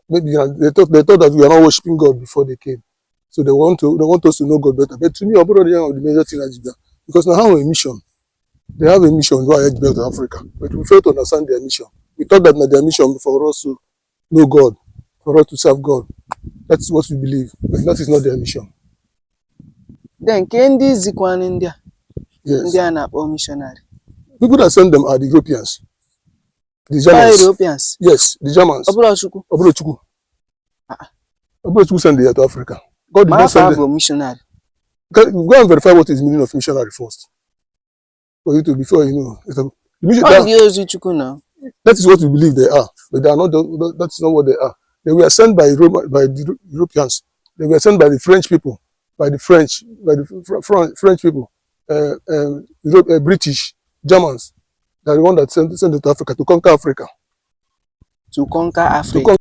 Maybe they thought that we are not worshiping God before they came. So they want us to know God better. But to me, Obodo the major thing is because now have a mission. They have a mission why edge belt of Africa. But we fail to understand their mission. We thought that their mission for us to know God, for us to serve God. That's what we believe. But that is not their mission. Then Kendi Zikwan India. Yes. India na missionary. People that send them are the Europeans. The Germans. Europeans? Yes, the Germans. Obodochukwu. Obodochukwu send them to Africa. God did not send them. Missionary. Go and verify what is the meaning of missionary first. For you to, before you know. That is what we believe they are. But they are not. That's not what they are. They were sent by the Europeans. They were sent by the French people, by the French people, British, Germans. They are the one that sent them to Africa to conquer Africa. To conquer Africa.